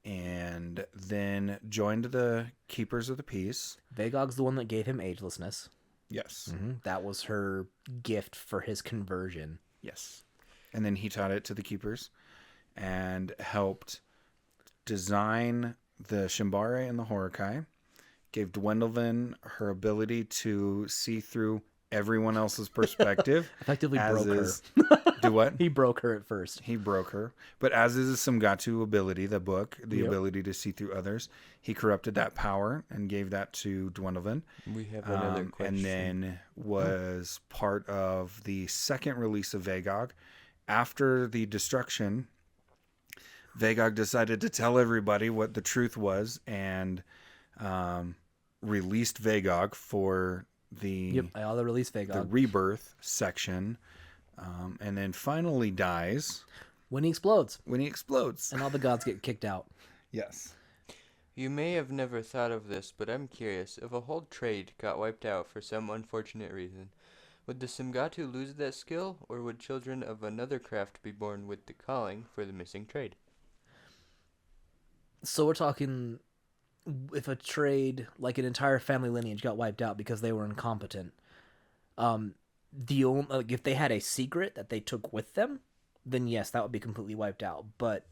And then joined the Keepers of the Peace. Vagog's the one that gave him agelessness. Yes. That was her gift for his conversion. Yes. And then he taught it to the Keepers and helped design the Shimbare and the Horakai. Gave Duendelvin her ability to see through everyone else's perspective. Effectively broke her. Do what? He broke her at first. He broke her. But as is a Samgatu ability, the book, the ability to see through others, he corrupted that power and gave that to Duendelvin. We have another question. And then was part of the second release of Vagog. After the destruction, Vagog decided to tell everybody what the truth was and released Vagog for the Ayala released Vagog. the rebirth section, and then finally dies when he explodes. when he explodes. And all the gods get kicked out. Yes. You may have never thought of this, but I'm curious. If a whole trade got wiped out for some unfortunate reason, would the Samgatu lose that skill, or would children of another craft be born with the calling for the missing trade? So we're talking if a trade, like an entire family lineage, got wiped out because they were incompetent. If they had a secret that they took with them, then yes, that would be completely wiped out. But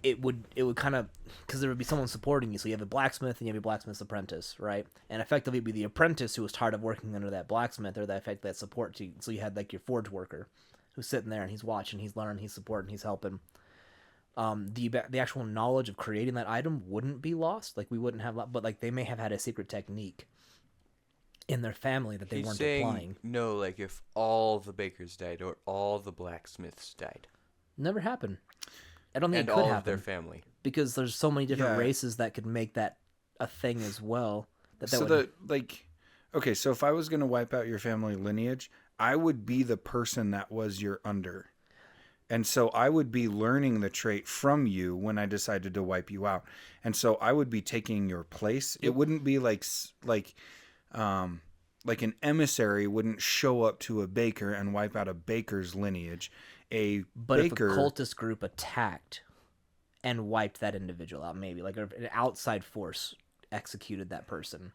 it would kind of, because there would be someone supporting you. So you have a blacksmith and you have a blacksmith's apprentice, right? And effectively it'd be the apprentice who was tired of working under that blacksmith or that support team. So you had like your forge worker who's sitting there and he's watching, he's learning, he's supporting, he's helping. The actual knowledge of creating that item wouldn't be lost. Like we wouldn't have, but like they may have had a secret technique in their family that they weren't applying. No, like if all the bakers died or all the blacksmiths died. Never happened. I don't think And it could all happen of their family. because there's so many different Yeah. races that could make that a thing as well. Okay, so if I was going to wipe out your family lineage, I would be the person that was your under. And so I would be learning the trait from you when I decided to wipe you out. And so I would be taking your place. It wouldn't be like an emissary wouldn't show up to a baker and wipe out a baker's lineage. But Baker, if a cultist group attacked and wiped that individual out, maybe like an outside force executed that person,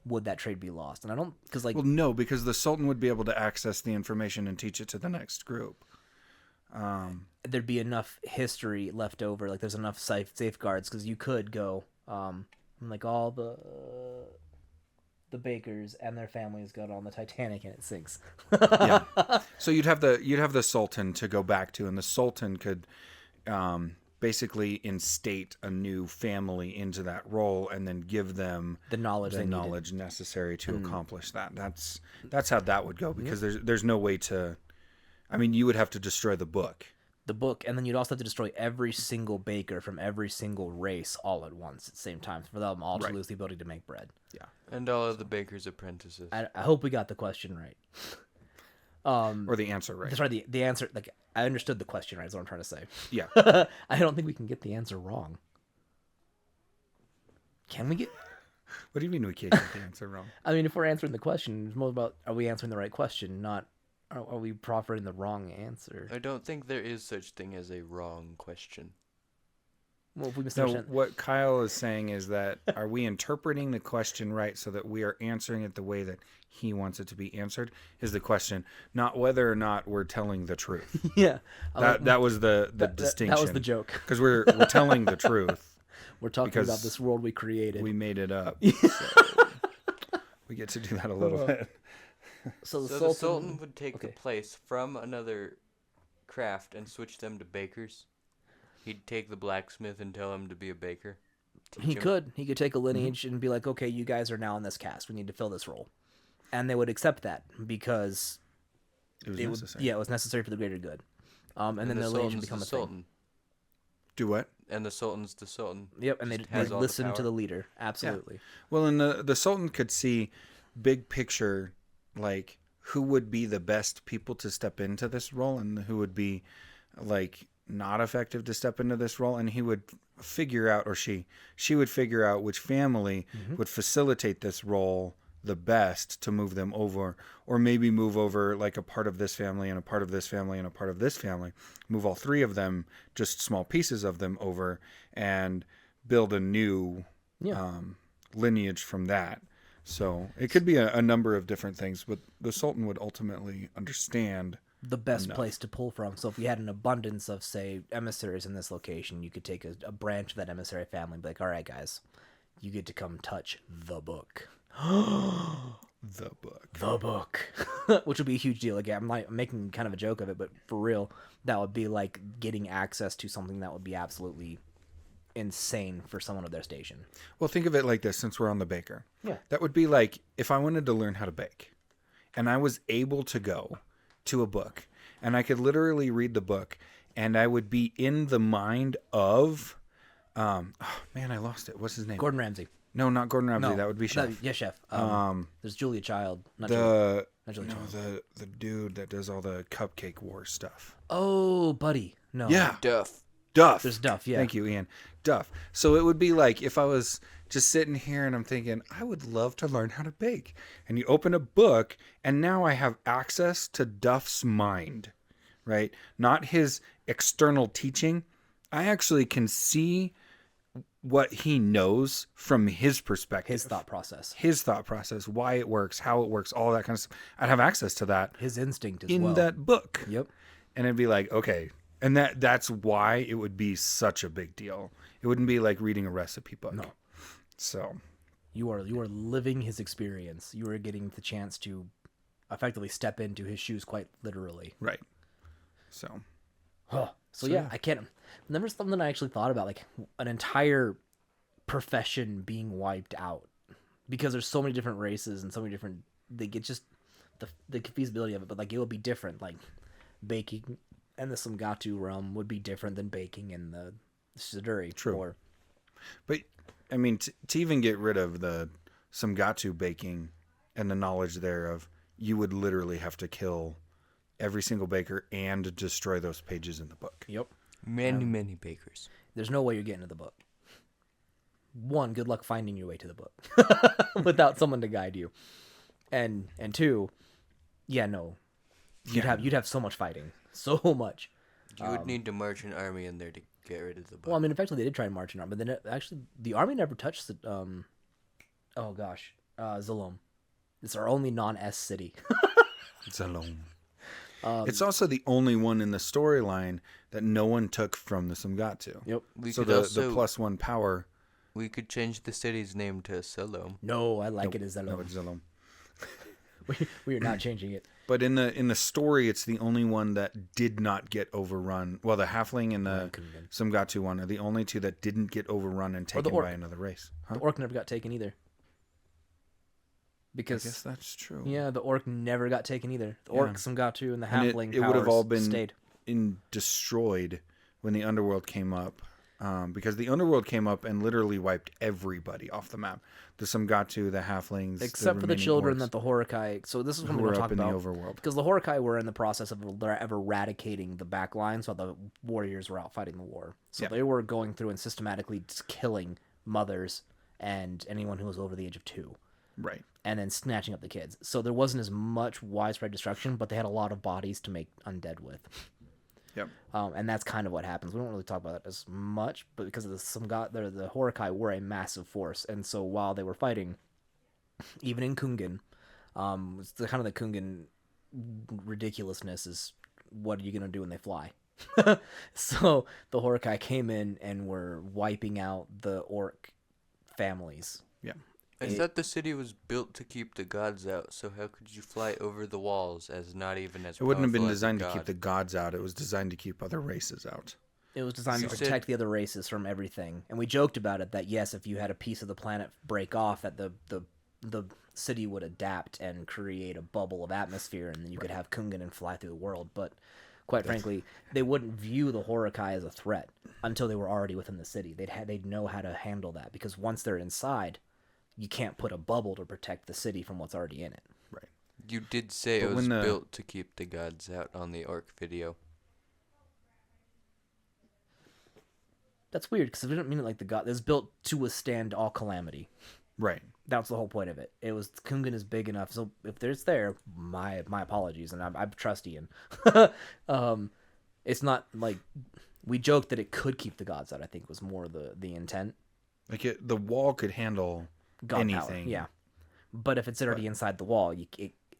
would that trade be lost? And I don't, because like, well, no, because the Sultan would be able to access the information and teach it to the next group. there'd be enough history left over. Like there's enough safeguards because you could go, like all the bakers and their families got on the Titanic and it sinks. Yeah. So you'd have the Sultan to go back to, and the Sultan could basically instate a new family into that role and then give them The knowledge they needed. necessary to accomplish that. That's how that would go, because there's no way to. I mean, you would have to destroy the book. The book, and then you'd also have to destroy every single baker from every single race all at once at the same time for them all to lose the ability to make bread. Yeah. And all of the baker's apprentices. I hope we got the question right. Or the answer right. Sorry, the answer, like, I understood the question right, is what I'm trying to say. Yeah. I don't think we can get the answer wrong. Can we get... What do you mean we can't get the answer wrong? I mean, if we're answering the question, it's more about, are we answering the right question, not are we proffering the wrong answer? I don't think there is such thing as a wrong question. Well, if we No, misunderstand... what Kyle is saying is that, are we interpreting the question right so that we are answering it the way that he wants it to be answered, is the question, not whether or not we're telling the truth. Yeah. That was the distinction. That was the joke. Because we're telling the truth. We're talking Because about this world we created. We made it up. So we get to do that a little bit. So The Sultan would take the place from another craft and switch them to bakers. He'd take the blacksmith and tell him to be a baker. He could take a lineage and be like, okay, you guys are now in this cast. We need to fill this role. And they would accept that because It was necessary. it was necessary for the greater good. And then the lineage would become a thing. Do what? And the Sultan's the Sultan. Yep, and Just they has all the listen to power. the leader. Absolutely. Well, and the Sultan could see big picture, like who would be the best people to step into this role and who would be like not effective to step into this role, and he would figure out, or she would figure out which family would facilitate this role the best to move them over, or maybe move over like a part of this family and a part of this family and a part of this family, move all three of them, just small pieces of them over, and build a new lineage from that. So it could be a number of different things, but the Sultan would ultimately understand the best place to pull from. So if you had an abundance of, say, emissaries in this location, you could take a branch of that emissary family and be like, all right, guys, you get to come touch the book. the book. Which would be a huge deal. Again, I'm making kind of a joke of it, but for real, that would be like getting access to something that would be absolutely insane for someone of their station. Well, think of it like this, since we're on the baker. Yeah. That would be like if I wanted to learn how to bake and I was able to go to a book and I could literally read the book and I would be in the mind of oh man, I lost it. What's his name? Gordon Ramsay. No, not Gordon Ramsay. No, that would be Chef. Yeah, Chef. There's Julia Child. The Julia dude that does all the cupcake war stuff. Oh, Buddy. No. Yeah. Duff. There's Duff, yeah. Thank you, Ian. Duff. So it would be like if I was just sitting here and I'm thinking, I would love to learn how to bake. And you open a book and now I have access to Duff's mind, right? Not his external teaching. I actually can see what he knows from his perspective. His thought process. Why it works, how it works, all that kind of stuff. I'd have access to that. His instinct as in well. that book. Yep. And it'd be like, okay. And that's why it would be such a big deal. It wouldn't be like reading a recipe book. No. So you are living his experience. You are getting the chance to effectively step into his shoes quite literally. Right. So yeah, I can't. Never something I actually thought about, like an entire profession being wiped out because there's so many different races and so many different. They get just the feasibility of it, but like it would be different. Like baking and the Samgatu realm would be different than baking in the Siduri. True. But I mean, to even get rid of the Samgatu baking and the knowledge thereof, you would literally have to kill every single baker and destroy those pages in the book. Yep. Many bakers. There's no way you're getting to the book. One, good luck finding your way to the book without someone to guide you. And two, yeah, no. You'd have so much fighting. So much. You would need to march an army in there to get rid of the book. Well, I mean, effectively, they did try and march an army, but then actually, the army never touched Zalom. It's our only non-S city. Zalom. It's also the only one in the storyline that no one took from the Samgatu. Yep. So the +1 power. We could change the city's name to Salom. No, I like it as Zalom. No, it's Zalom. We are not changing it. But in the story, it's the only one that did not get overrun. Well, the Halfling and the Samgatu one are the only two that didn't get overrun and taken by another race. Huh? The Orc never got taken either. Because I guess that's true. Yeah, the Orc never got taken either. The Orc, Samgatu, and the Halfling it would have all been stayed. destroyed when the Underworld came up. Because the Underworld came up and literally wiped everybody off the map. The Samgatu, the Halflings, except for the children that the Horakai. So this is what we're going to talk in about. The overworld. Because the Horakai were in the process of eradicating the back lines while the warriors were out fighting the war. So they were going through and systematically just killing mothers and anyone who was over the age of 2. Right. And then snatching up the kids. So there wasn't as much widespread destruction, but they had a lot of bodies to make undead with. Yep. And that's kind of what happens. We don't really talk about it as much, but because of the Horakai were a massive force, and so while they were fighting, even in Kungan, it's the Kungan ridiculousness is, what are you gonna do when they fly? So the Horakai came in and were wiping out the orc families. Yeah. I thought the city was built to keep the gods out, so how could you fly over the walls as not even as It wouldn't have been powerful as a designed to god? keep the gods out. It was designed to keep other races out. It was designed to protect the other races from everything. And we joked about it that, yes, if you had a piece of the planet break off, that the city would adapt and create a bubble of atmosphere, and then you could have Kungan and fly through the world. But quite frankly, they wouldn't view the Horakai as a threat until they were already within the city. They'd know how to handle that, because once they're inside, you can't put a bubble to protect the city from what's already in it. Right. You did say But it was when the- built to keep the gods out on the orc video. That's weird because we don't mean it like the god. It was built to withstand all calamity. Right. That's the whole point of it. It was Kungan is big enough, so if there's there, my apologies, and I trust Ian. It's not like we joked that it could keep the gods out. I think was more the intent. Like the wall could handle God anything. power, yeah. But if it's already inside the wall,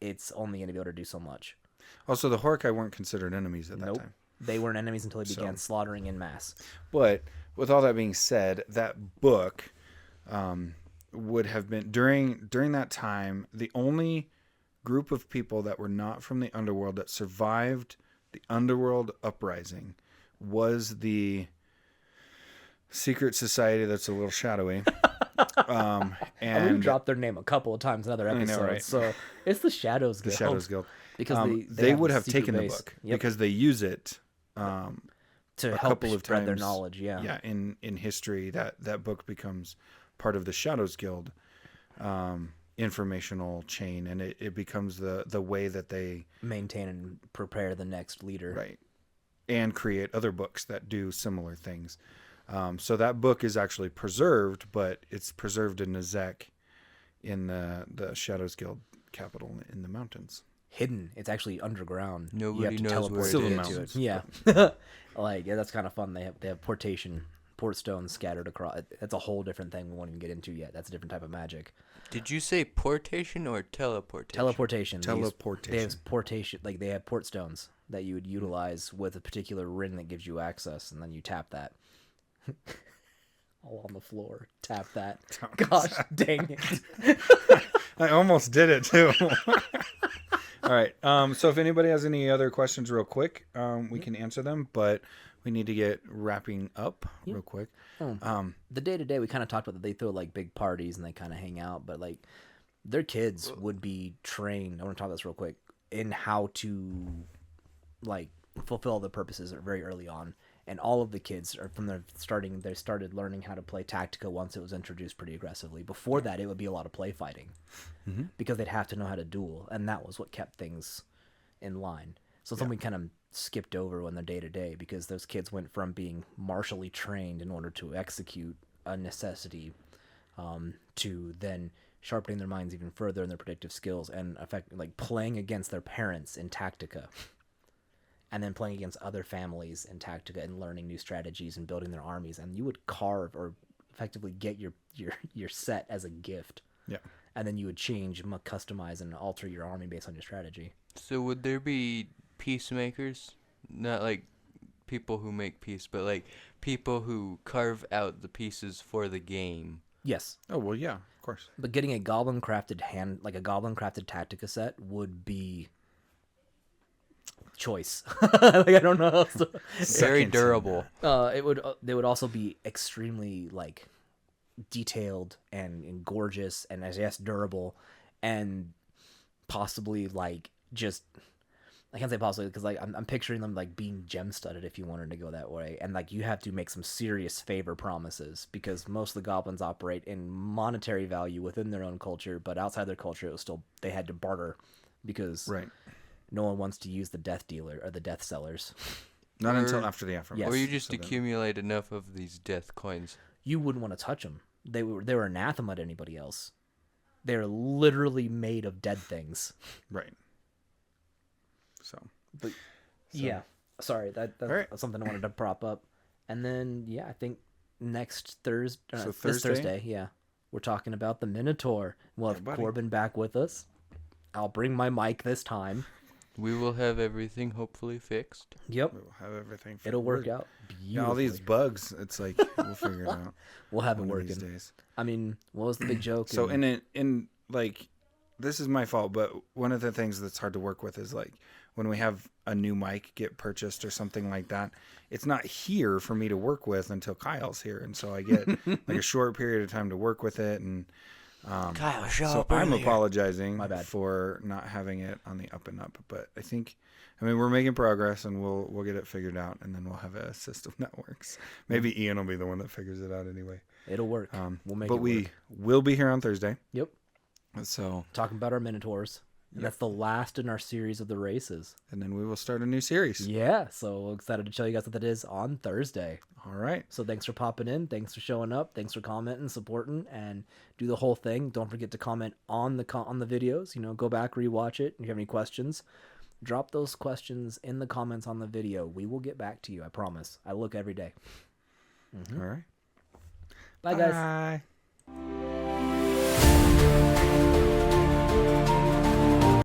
it's only going to be able to do so much. Also, the Horkai weren't considered enemies at that Nope. time. They weren't enemies until they began slaughtering in mass. But with all that being said, that book would have been during that time the only group of people that were not from the underworld that survived the underworld uprising was the secret society that's a little shadowy. And we've dropped their name a couple of times in other episodes. know, right? So it's the Shadows the Guild. Shadows Guild. Because they would a have secret taken the base. book Yep. because they use it to a help couple of spread their times, knowledge. yeah, in history that book becomes part of the Shadows Guild informational chain, and it becomes the way that they Maintain and prepare the next leader. right and create other books that do similar things. So that book is actually preserved, but it's preserved in Nazek in the Shadows Guild capital in the mountains. Hidden. It's actually underground. Nobody you have to knows teleport where it Still to in get mountains. to it. Yeah. That's kind of fun. They have port stones scattered across. That's a whole different thing we won't even get into yet. That's a different type of magic. Did you say portation or teleportation? Teleportation. Teleportation. They have portation. Like they have port stones that you would utilize with a particular ring that gives you access, and then you tap that. All on the floor. Tap that. Gosh dang it. I almost did it too. All right. So if anybody has any other questions real quick, we can answer them, but we need to get wrapping up real quick. The day to day, we kind of talked about that they throw like big parties and they kind of hang out, but like their kids would be trained. I want to talk about this real quick in how to like fulfill the purposes very early on. And all of the kids are from they started learning how to play Tactica once it was introduced pretty aggressively. Before that, it would be a lot of play fighting because they'd have to know how to duel, and that was what kept things in line. So something we kind of skipped over in the day to day because those kids went from being martially trained in order to execute a necessity to then sharpening their minds even further in their predictive skills and like playing against their parents in Tactica. And then playing against other families in Tactica and learning new strategies and building their armies. And you would carve or effectively get your set as a gift. Yeah. And then you would change, customize, and alter your army based on your strategy. So would there be peacemakers? Not like people who make peace, but like people who carve out the pieces for the game. Yes. Oh, well, yeah, of course. But getting a goblin crafted Tactica set would be choice. Like I don't know how else to... Very durable. They would also be extremely like detailed and gorgeous and yes durable and possibly like just I can't say possibly because like I'm picturing them like being gem studded if you wanted to go that way, and like you have to make some serious favor promises because most of the goblins operate in monetary value within their own culture, but outside their culture it was still they had to barter because Right. no one wants to use the death dealer or the death sellers. Not Or- until after the affirmation. Yes. Or you just So then- accumulate enough of these death coins. You wouldn't want to touch them. They were anathema to anybody else. They're literally made of dead things. Right. So. But yeah, sorry, that's right. something I wanted to prop up. And then yeah, I think next Thursday, So this Thursday? Thursday, yeah, we're talking about the Minotaur. We'll have buddy. Corbin back with us. I'll bring my mic this time. We will have everything hopefully fixed. Yep, We'll have everything. it'll work out beautifully. Yeah, all these bugs, it's like we'll figure it out. We'll have it one of these working. days. I mean, what was the big joke? So in like this is my fault, but one of the things that's hard to work with is like when we have a new mic get purchased or something like that, it's not here for me to work with until Kyle's here, and so I get like a short period of time to work with it, and Kyle, show so up I'm earlier. apologizing My bad. for not having it on the up and up, but I mean we're making progress, and we'll get it figured out, and then we'll have a system that works. Maybe Ian will be the one that figures it out anyway. it'll work. We'll make But it we work. will be here on Thursday. Yep. So Talking about our Minotaurs. And that's the last in our series of the races. And then we will start a new series. Yeah, so excited to tell you guys what that is on Thursday. All right. So thanks for popping in. Thanks for showing up. Thanks for commenting, supporting, and do the whole thing. Don't forget to comment on the videos. Go back, rewatch it. If you have any questions, drop those questions in the comments on the video. We will get back to you. I promise. I look every day. All right. Bye, guys. Bye.